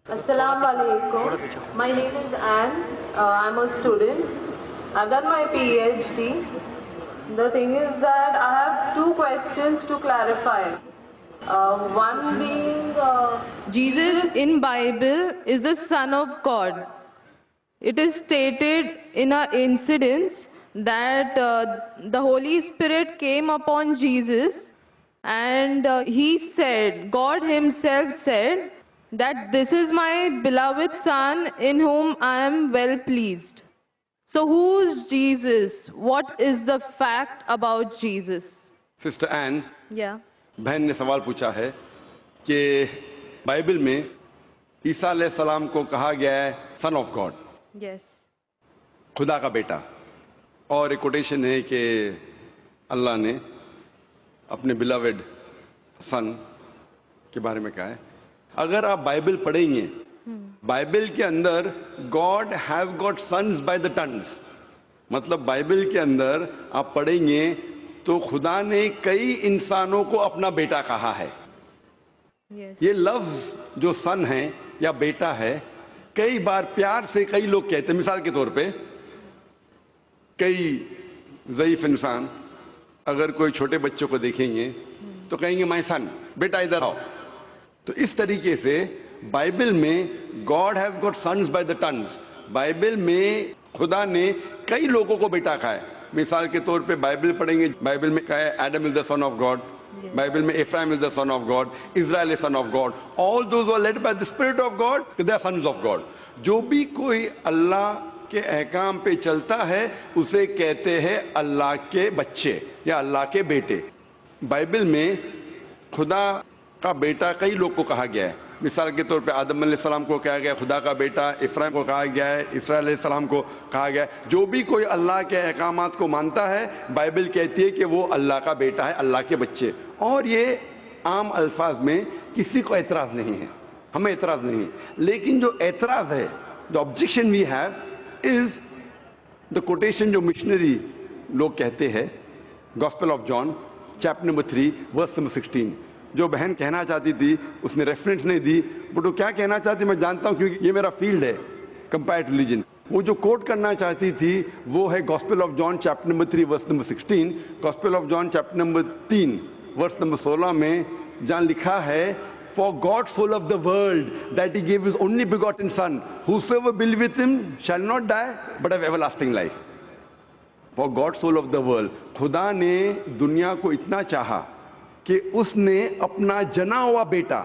Assalamu alaikum. My name is Anne. I'm a student. I've done my PhD. The thing is that I have two questions to clarify. One being Jesus in Bible is the Son of God. It is stated in an incident that the Holy Spirit came upon Jesus and he said, God himself said that this is my beloved Son in whom I am well pleased. So who's Jesus? What is the fact about Jesus? Sister این Yeah. بہن نے سوال پوچھا ہے کہ Bible میں عیسیٰ علیہ السلام کو کہا گیا ہے سن آف گاڈ، Yes. خدا کا بیٹا، اور ایک کوٹیشن ہے کہ اللہ نے اپنے بلاوڈ سن کے بارے میں کہا ہے. اگر آپ بائبل پڑھیں گے، بائبل کے اندر God has got sons by the tons, مطلب بائبل کے اندر آپ پڑھیں گے تو خدا نے کئی انسانوں کو اپنا بیٹا کہا ہے. Yes. یہ لفظ جو سن ہے یا بیٹا ہے کئی بار پیار سے کئی لوگ کہتے ہیں. مثال کے طور پہ کئی ضعیف انسان اگر کوئی چھوٹے بچوں کو دیکھیں گے تو کہیں گے مائی سن، بیٹا ادھر آؤ. تو اس طریقے سے بائبل میں God has got sons by the tons, Bible میں خدا نے کئی لوگوں کو بیٹا کہا ہے. مثال کے طور پہ بائبل پڑھیں گے، بائبل میں کہا ہے Adam is the son of God, Bible میں Ephraim is the son of God, Israel is son of God, all those are led by the spirit of God, they are sons of God. جو بھی کوئی اللہ کے احکام پہ چلتا ہے اسے کہتے ہیں اللہ کے بچے یا اللہ کے بیٹے. بائبل میں خدا کا بیٹا کئی لوگ کو کہا گیا ہے. مثال کے طور پہ آدم علیہ السلام کو کہا گیا خدا کا بیٹا، افرایم کو کہا گیا ہے، اسرائیل علیہ السلام کو کہا گیا ہے. جو بھی کوئی اللہ کے احکامات کو مانتا ہے بائبل کہتی ہے کہ وہ اللہ کا بیٹا ہے، اللہ کے بچے. اور یہ عام الفاظ میں کسی کو اعتراض نہیں ہے، ہمیں اعتراض نہیں ہے. لیکن جو اعتراض ہے، جو objection we have is the quotation جو مشنری لوگ کہتے ہیں، gospel of John chapter number 3 verse number 16. جو بہن کہنا چاہتی تھی اس نے ریفرنس نہیں دی، بٹ وہ کیا کہنا چاہتی میں جانتا ہوں کیونکہ یہ میرا فیلڈ ہے، کمپیئرڈ ریلیجن. وہ جو کوٹ کرنا چاہتی تھی وہ ہے gospel of John chapter number 3 verse number 16. Gospel of John chapter number 3 verse number 16 میں جہاں لکھا ہے For God so loved the world that he gave his only begotten son, whosoever believeth him shall not die but have everlasting life. For God so loved the world. خدا نے دنیا کو اتنا چاہا کہ اس نے اپنا جنا ہوا بیٹا،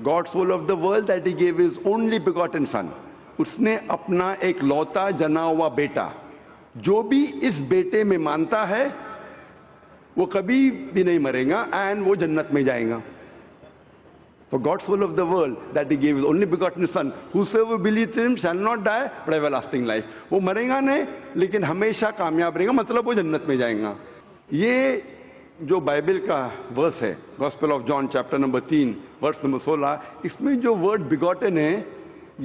God so loved the world that he gave his only begotten son. اس نے اپنا ایک لوتا جنا ہوا بیٹا، جو بھی اس بیٹے میں مانتا ہے وہ کبھی بھی نہیں مرے گا اینڈ وہ جنت میں جائے گا. For God so loved the world that he gave his only begotten son, whosoever believeth in him shall not die but have everlasting life. وہ مرے گا نہیں لیکن ہمیشہ کامیاب رہے گا، مطلب وہ جنت میں جائیں گا. یہ جو بائبل کا ورس ہے gospel of John chapter number 3 verse number 16، اس میں جو ورڈ بیگوٹن ہے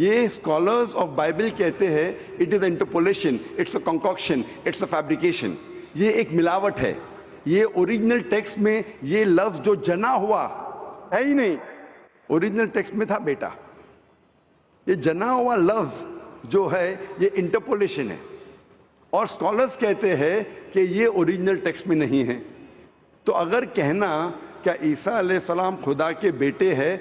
یہ اسکالرز آف بائبل کہتے ہیں it is interpolation, it's a concoction, it's a fabrication. یہ ایک ملاوٹ ہے. یہ اوریجنل ٹیکسٹ میں یہ لفظ جو جنا ہوا ہے ہی نہیں، اوریجنل ٹیکسٹ میں تھا بیٹا. یہ جنا ہوا لفظ جو ہے یہ انٹرپولیشن ہے، اور اسکالرز کہتے ہیں کہ یہ اوریجنل ٹیکسٹ میں نہیں ہے. تو اگر کہنا کیا عیسیٰ علیہ السلام خدا کے بیٹے ہیں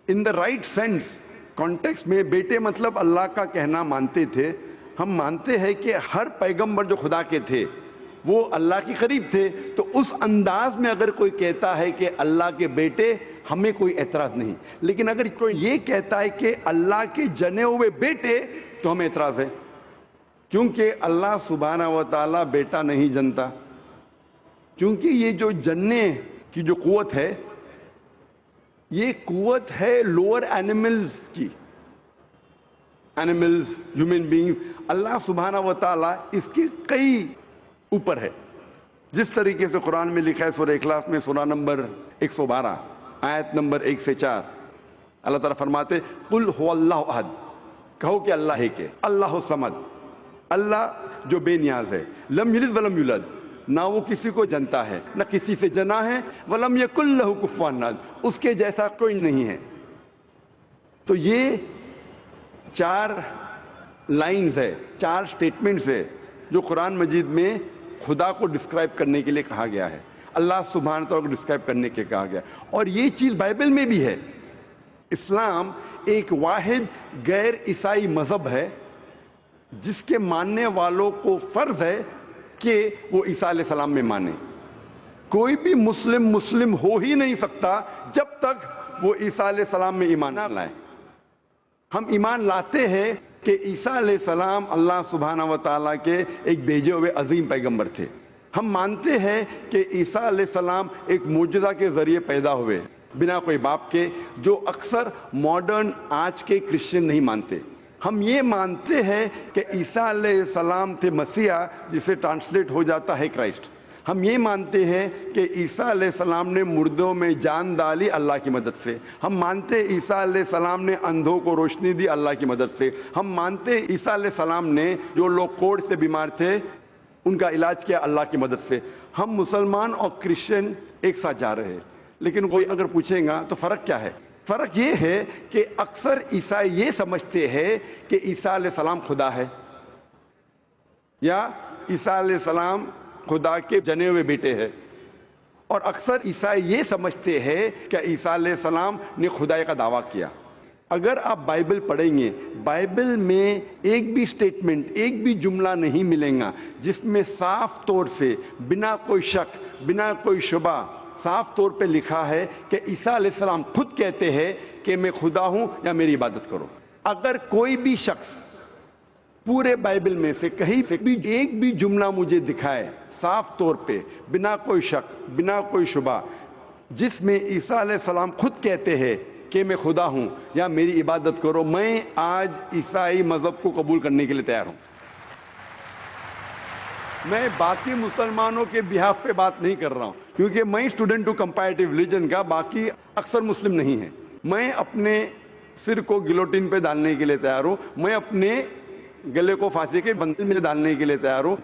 ان دا رائٹ سینس کانٹیکسٹ میں، بیٹے مطلب اللہ کا کہنا مانتے تھے. ہم مانتے ہیں کہ ہر پیغمبر جو خدا کے تھے وہ اللہ کے قریب تھے. تو اس انداز میں اگر کوئی کہتا ہے کہ اللہ کے بیٹے، ہمیں کوئی اعتراض نہیں. لیکن اگر کوئی یہ کہتا ہے کہ اللہ کے جنے ہوئے بیٹے تو ہمیں اعتراض ہے، کیونکہ اللہ سبحانہ و تعالیٰ بیٹا نہیں جنتا. کیونکہ یہ جو جننے کی جو قوت ہے یہ قوت ہے لوور اینیملز کی، اینیملز، ہیومن بینگز. اللہ سبحانہ و تعالیٰ اس کے کئی اوپر ہے. جس طریقے سے قرآن میں لکھا ہے سورہ اخلاص میں سورہ نمبر 112 آیت نمبر 1 سے 4، اللہ تعالیٰ فرماتے قل هو اللہ احد، کہو کہ اللہ ایک ہے، اللہ الصمد، اللہ جو بے نیاز ہے، لم یلد ولم یولد، نہ وہ کسی کو جنتا ہے نہ کسی سے جنا ہے، ولم یکن لہ کفوا احد، اس کے جیسا کوئی نہیں ہے. تو یہ 4 لائنز ہے، 4 سٹیٹمنٹس ہے جو قرآن مجید میں خدا کو ڈسکرائب کرنے کے لیے کہا گیا ہے، اللہ سبحانہ تعالیٰ کو ڈسکرائب کرنے کے کہا گیا، اور یہ چیز بائبل میں بھی ہے۔ اسلام ایک واحد غیر عیسائی مذہب ہے جس کے ماننے والوں کو فرض ہے کہ وہ عیسیٰ علیہ السلام میں مانے۔ کوئی بھی مسلم ہو ہی نہیں سکتا جب تک وہ عیسیٰ علیہ السلام میں ایمان نہ لائے۔ ہم ایمان لاتے ہیں کہ عیسیٰ علیہ السلام اللہ سبحانہ و تعالیٰ کے ایک بھیجے ہوئے عظیم پیغمبر تھے۔ ہم مانتے ہیں کہ عیسیٰ علیہ السلام ایک معجزہ کے ذریعے پیدا ہوئے بنا کوئی باپ کے، جو اکثر ماڈرن آج کے کرسچن نہیں مانتے۔ ہم یہ مانتے ہیں کہ عیسیٰ علیہ السلام تھے مسیح، جسے ٹرانسلیٹ ہو جاتا ہے کرائسٹ۔ ہم یہ مانتے ہیں کہ عیسیٰ علیہ السلام نے مردوں میں جان ڈالی اللہ کی مدد سے۔ ہم مانتے ہیں عیسیٰ علیہ السلام نے اندھوں کو روشنی دی اللہ کی مدد سے۔ ہم مانتے ہیں عیسیٰ علیہ السلام نے جو لوگ کوڑھ سے بیمار تھے ان کا علاج کیا اللہ کی مدد سے۔ ہم مسلمان اور کرسچن ایک ساتھ جا رہے ہیں، لیکن کوئی اگر پوچھے گا تو فرق کیا ہے؟ فرق یہ ہے کہ اکثر عیسائی یہ سمجھتے ہیں کہ عیسیٰ علیہ السلام خدا ہے، یا عیسیٰ علیہ السلام خدا کے جنے ہوئے بیٹے ہیں، اور اکثر عیسائی یہ سمجھتے ہیں کہ عیسیٰ علیہ السلام نے خدائی کا دعویٰ کیا۔ اگر آپ بائبل پڑھیں گے، بائبل میں ایک بھی سٹیٹمنٹ، ایک بھی جملہ نہیں ملے گا جس میں صاف طور سے بنا کوئی شک، بنا کوئی شبہ صاف طور پہ لکھا ہے کہ عیسیٰ علیہ السلام خود کہتے ہیں کہ میں خدا ہوں یا میری عبادت کرو۔ اگر کوئی بھی شخص پورے بائبل میں سے کہیں سے بھی ایک بھی جملہ مجھے دکھائے صاف طور پہ بنا کوئی شک، بنا کوئی شبہ، جس میں عیسیٰ علیہ السلام خود کہتے ہیں کہ میں خدا ہوں یا میری عبادت کرو، میں آج عیسائی مذہب کو قبول کرنے کے لیے تیار ہوں۔ میں باقی مسلمانوں کے بہاف پہ بات نہیں کر رہا ہوں، کیونکہ میں اسٹوڈنٹ ہوں کمپیریٹیو ریلیجن کا، باقی اکثر مسلم نہیں ہیں۔ میں اپنے سر کو گلوٹین پہ ڈالنے کے لیے تیار ہوں، میں اپنے گلے کو پھانسی کے بندل میں ڈالنے کے لیے تیار ہوں۔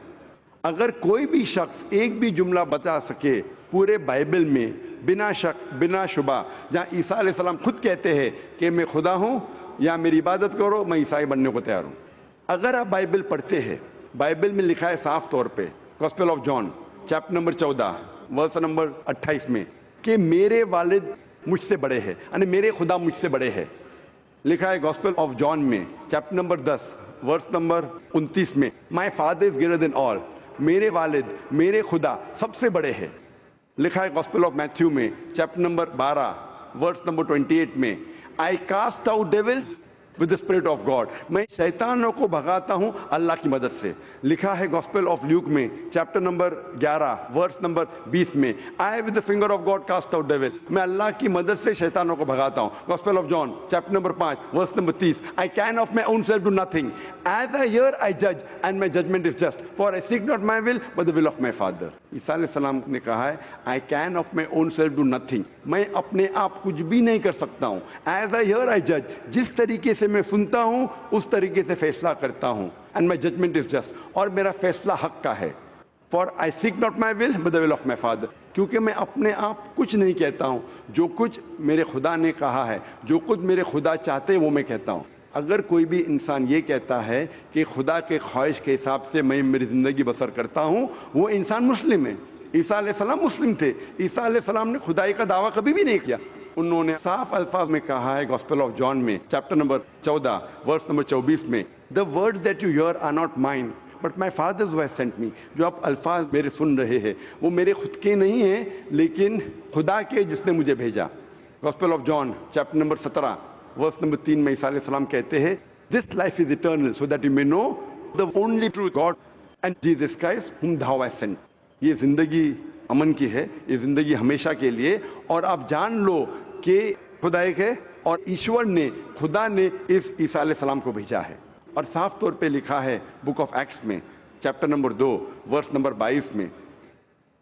اگر کوئی بھی شخص ایک بھی جملہ بتا سکے پورے بائبل میں بنا شک، بنا شبہ، جہاں عیسیٰ علیہ السلام خود کہتے ہیں کہ میں خدا ہوں یا میری عبادت کرو، میں عیسائی بننے کو تیار ہوں۔ اگر آپ بائبل پڑھتے ہیں، بائبل میں لکھا ہے صاف طور پہ، gospel of John chapter number 14 verse number 28 میں، کہ میرے والد مجھ سے بڑے ہیں، یعنی میرے خدا مجھ سے بڑے ہیں۔ لکھا ہے گاسپل آف جان میں چیپٹر نمبر 10 ورس نمبر 29 میں، my father is greater than آل، میرے والد، میرے خدا سب سے بڑے ہیں۔ لکھا ہے گاسپل آف میتھیو میں چیپٹر نمبر 12 ورس نمبر 28 میں، I cast out devils with the spirit of God، میں شیطانوں کو بھگاتا ہوں اللہ کی مدد سے۔ لکھا ہے گاسپل آف لیوک میں چیپٹر نمبر 11 ورس نمبر 20 میں، I with the finger of God cast out devils، میں اللہ کی مدد سے شیطانوں کو بھگاتا ہوں۔ Gospel of John chapter number 5 verse number 30، I can of my own self do nothing، as I hear I judge and my judgment is just، for I seek not my will but the will of my Father۔ عیسیٰ علیہ السلام نے کہا ہے I can of my own self do nothing، میں اپنے آپ کچھ بھی نہیں کر سکتا ہوں۔ As I hear I judge، جس طریقے سے میں سنتا ہوں اس طریقے سے فیصلہ کرتا ہوں، and my judgment is just، اور میرا فیصلہ حق کا ہے۔ for I seek not my will but the will of my Father، کیونکہ میں اپنے آپ کچھ نہیں کہتا ہوں، جو کچھ میرے خدا نے کہا ہے، جو کچھ میرے خدا چاہتے ہیں وہ میں کہتا ہوں۔ اگر کوئی بھی انسان یہ کہتا ہے کہ خدا کے خواہش کے حساب سے میں میری زندگی بسر کرتا ہوں، وہ انسان مسلم ہے۔ عیسیٰ علیہ السلام مسلم تھے، عیسیٰ علیہ السلام نے خدائی کا دعویٰ کبھی بھی نہیں کیا۔ انہوں نے صاف الفاظ میں کہا ہے گاسپل آف جان میں چیپٹر نمبر 14 ورس نمبر 24 میں، the words that you hear are not mine but my Father who has sent me، جو آپ الفاظ میرے سن رہے ہیں وہ میرے خود کے نہیں ہیں لیکن خدا کے جس نے مجھے بھیجا۔ Gospel of John chapter number 17 verse number 3 میں عیسیٰ علیہ السلام کہتے ہیں this life is eternal so that you may know the only true God and Jesus Christ whom thou hast sent۔ یہ زندگی امن کی ہے، یہ زندگی ہمیشہ کے لیے، اور آپ جان لو کہ خدا ایک ہے اور ایشور نے، خدا نے اس عیسیٰ علیہ السلام کو بھیجا ہے۔ اور صاف طور پہ لکھا ہے بک آف ایکٹس میں چیپٹر نمبر 2 ورس نمبر 22 میں،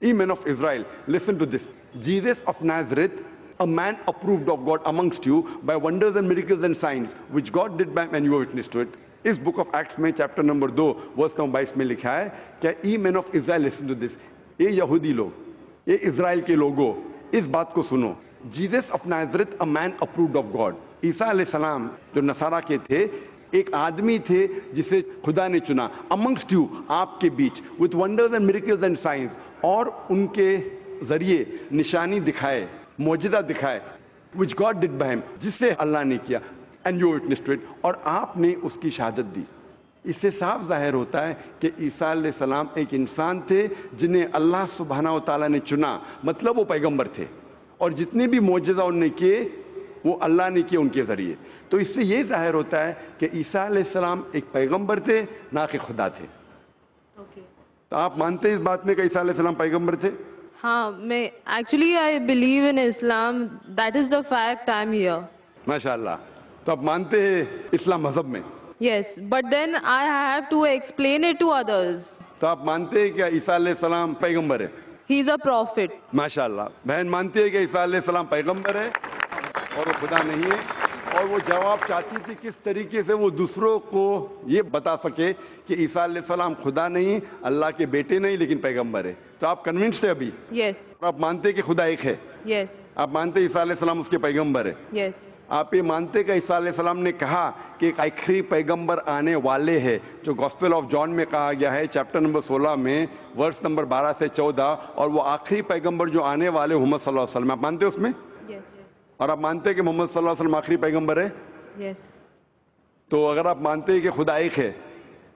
Ye men of Israel, listen to this, Jesus of Nazareth, a man approved of God amongst you by wonders and miracles and signs which God did by and you were witness to it۔ اس book of Acts میں chapter number 2 verse number 22 میں لکھا ہے کہ Ye men of Israel, listen to this، یہ یہودی لوگ، یہ اسرائیل کے لوگوں، اس بات کو سنو، Jesus of Nazareth, a man approved of God، عیسیٰ علیہ السلام جو نصارہ کے تھے ایک آدمی تھے جسے خدا نے چنا amongst you, آپ کے بیچ, with wonders and miracles and signs, اور ان کے ذریعے نشانی دکھائے, معجزہ دکھائے, which God did by him, جس سے اللہ نے کیا, and you witnessed to it, اور آپ نے اس کی شہادت دی. اس سے صاف ظاہر ہوتا ہے کہ عیسیٰ علیہ السلام ایک انسان تھے جنہیں اللہ سبحانہ و تعالیٰ نے چنا, مطلب وہ پیغمبر تھے, اور جتنے بھی معجزہ انہوں نے کیے وہ اللہ نے کیے ان کے ذریعے. تو اس سے یہ ظاہر ہوتا ہے کہ عیسیٰ علیہ السلام ایک پیغمبر تھے, نہ کہ خدا تھے. تو آپ مانتے ہیں اس بات میں کہ عیسیٰ علیہ السلام پیغمبر تھے؟ ہاں, میں actually I believe in Islam, that is the fact I am here. ماشاء اللہ. تو آپ مانتے ہیں اسلام مذہب میں؟ Yes, but then I have to explain it to others. تو آپ مانتے ہیں کہ عیسیٰ علیہ السلام پیغمبر ہے؟ ہی از اے پروفٹ. ماشاء اللہ. بہن مانتی ہے کہ عیسیٰ علیہ السلام پیغمبر ہے اور وہ خدا نہیں ہے, اور وہ جواب چاہتی تھی کس طریقے سے وہ دوسروں کو یہ بتا سکے کہ عیسیٰ علیہ السلام خدا نہیں, اللہ کے بیٹے نہیں, لیکن پیغمبر ہے. تو آپ کنونسڈ ہے ابھی؟ یس. آپ مانتے کہ خدا ایک ہے؟ یس. آپ مانتے عیسیٰ علیہ السلام اس کے پیغمبر ہے؟ یس. آپ یہ مانتے کہ عیسیٰ علیہ السلام نے کہا کہ ایک آخری پیغمبر آنے والے ہیں, جو گاسپل آف جان میں کہا گیا ہے چیپٹر نمبر 16 میں ورس نمبر 12 سے 14, اور وہ آخری پیغمبر جو آنے والے محمد صلی اللہ علیہ وسلم, آپ مانتے اس میں؟ یس. اور آپ مانتے کہ محمد صلی اللہ علیہ وسلم آخری پیغمبر ہے؟ یس. تو اگر آپ مانتے ہیں کہ خدا ایک ہے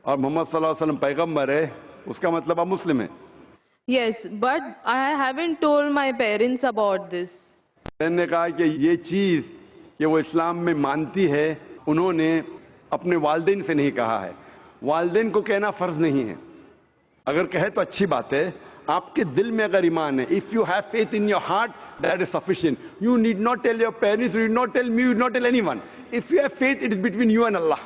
اور محمد صلی اللہ علیہ وسلم پیغمبر ہے, اس کا مطلب آپ مسلم ہیں. Yes, but I haven't told my parents about this. میں نے کہا کہ یہ چیز کہ وہ اسلام میں مانتی ہے انہوں نے اپنے والدین سے نہیں کہا ہے. والدین کو کہنا فرض نہیں ہے, اگر کہے تو اچھی بات ہے. آپ کے دل میں اگر ایمان ہے, if you have faith in your heart, that is sufficient. You need not tell your parents, you need not tell me, you need not tell anyone. If you have faith, it is between you and Allah.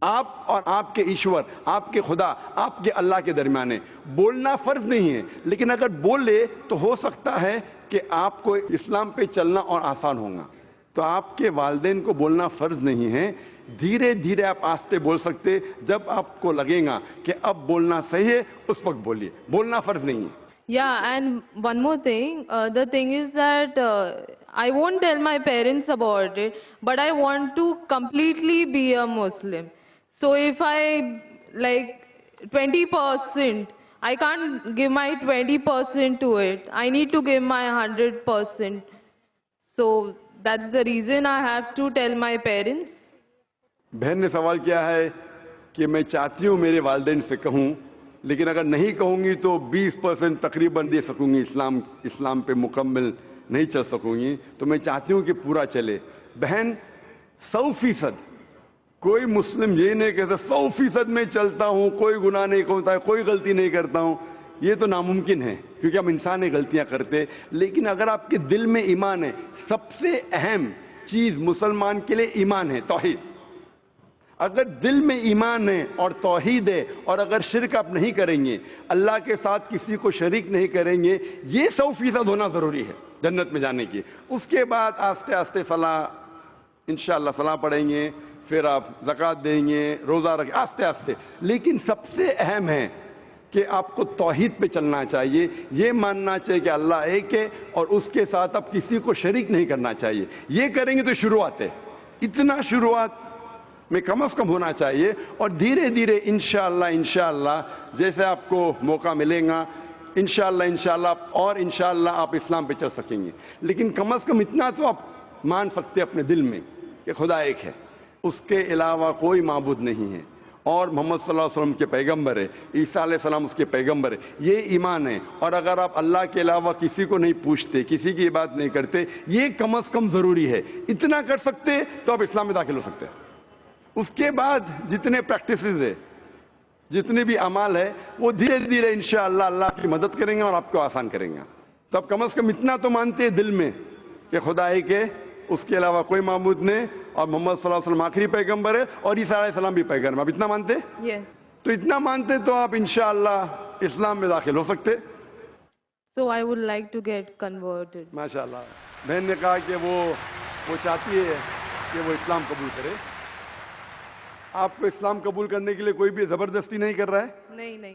آپ اور آپ کے ایشور, آپ کے خدا, آپ کے اللہ کے درمیان ہے. بولنا فرض نہیں ہے, لیکن اگر بولے تو ہو سکتا ہے کہ آپ کو اسلام پہ چلنا اور آسان ہوگا. تو آپ کے والدین کو بولنا فرض نہیں ہے, دھیرے دھیرے آپ آستے بول سکتے. جب آپ کو لگے گا کہ اب بولنا صحیح ہے اس وقت بولیے, بولنا فرض نہیں ہے. Yeah, and one more thing, the thing is that I won't tell my parents about it, but I want to completely be a Muslim. So if I like 20%, I can't give my 20% to it. I need to give my 100%. So that's the reason I have to tell my parents. بہن نے سوال کیا ہے کہ میں چاہتی ہوں میرے والدین سے کہوں, لیکن اگر نہیں کہوں گی تو 20% تقریباً دے سکوں گی, اسلام پہ مکمل نہیں چل سکوں گی. تو میں چاہتی ہوں کہ پورا چلے. بہن 100%, کوئی مسلم یہ نہیں کہتا 100% میں چلتا ہوں, کوئی گناہ نہیں کرتا, کوئی غلطی نہیں کرتا ہوں. یہ تو ناممکن ہے کیونکہ ہم انسان غلطیاں کرتے. لیکن اگر آپ کے دل میں ایمان ہے, سب سے اہم چیز مسلمان کے لیے ایمان ہے, توحید. اگر دل میں ایمان ہے اور توحید ہے, اور اگر شرک آپ نہیں کریں گے, اللہ کے ساتھ کسی کو شریک نہیں کریں گے, یہ 100% ہونا ضروری ہے جنت میں جانے کی. اس کے بعد آستے آستے صلاح, انشاءاللہ صلاح پڑھیں گے, پھر آپ زکوٰۃ دیں گے, روزہ رکھیں, آستے آستے. لیکن سب سے اہم ہے کہ آپ کو توحید پہ چلنا چاہیے, یہ ماننا چاہیے کہ اللہ ایک ہے اور اس کے ساتھ آپ کسی کو شریک نہیں کرنا چاہیے. یہ کریں گے تو شروعات ہے, اتنا شروعات میں کم از کم ہونا چاہیے, اور دھیرے دھیرے انشاءاللہ جیسے آپ کو موقع ملے گا انشاءاللہ اور انشاءاللہ آپ اسلام پہ چل سکیں گے. لیکن کم از کم اتنا تو آپ مان سکتے اپنے دل میں کہ خدا ایک ہے, اس کے علاوہ کوئی معبود نہیں ہے, اور محمد صلی اللہ علیہ وسلم کے پیغمبر ہے, عیسیٰ علیہ السلام اس کے پیغمبر ہے. یہ ایمان ہے. اور اگر آپ اللہ کے علاوہ کسی کو نہیں پوچھتے, کسی کی بات نہیں کرتے, یہ کم از کم ضروری ہے. اتنا کر سکتے تو آپ اسلام میں داخل ہو سکتے ہیں. اس کے بعد جتنے پریکٹسز ہے, جتنے بھی اعمال ہے, وہ دھیرے دھیرے انشاءاللہ اللہ کی مدد کریں گے اور آپ کو آسان کریں گے. تو آپ کم از کم اتنا تو مانتے ہیں دل میں کہ خدا ایک ہے, اس کے علاوہ کوئی معبود نہیں, اور محمد صلی اللہ علیہ وسلم آخری پیغمبر ہے, اور عیسیٰ علیہ السلام بھی پیغمبر. آپ اتنا مانتے؟ Yes. تو اتنا مانتے تو آپ انشاءاللہ اسلام میں داخل ہو سکتے. So I would like to get converted. ماشاءاللہ. بہن نے کہا کہ وہ چاہتی ہے کہ وہ اسلام قبول کرے. آپ کو اسلام قبول کرنے کے لیے کوئی بھی زبردستی نہیں کر رہا ہے؟ نہیں.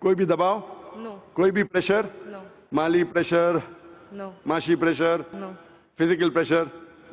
کوئی بھی دباؤ؟ No. کوئی بھی پریشر؟ No. مالی پریشر, No. معاشی pressure, No. Physical pressure,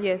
Yes.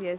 Yes.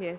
Yes.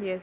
Yes.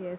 Yes.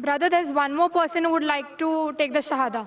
Brother, there's one more person who would like to take the Shahada.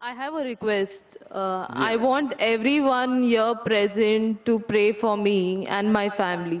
I have a request. I want everyone here present to pray for me and my family.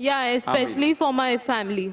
Yeah, especially for my family.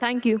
Thank you.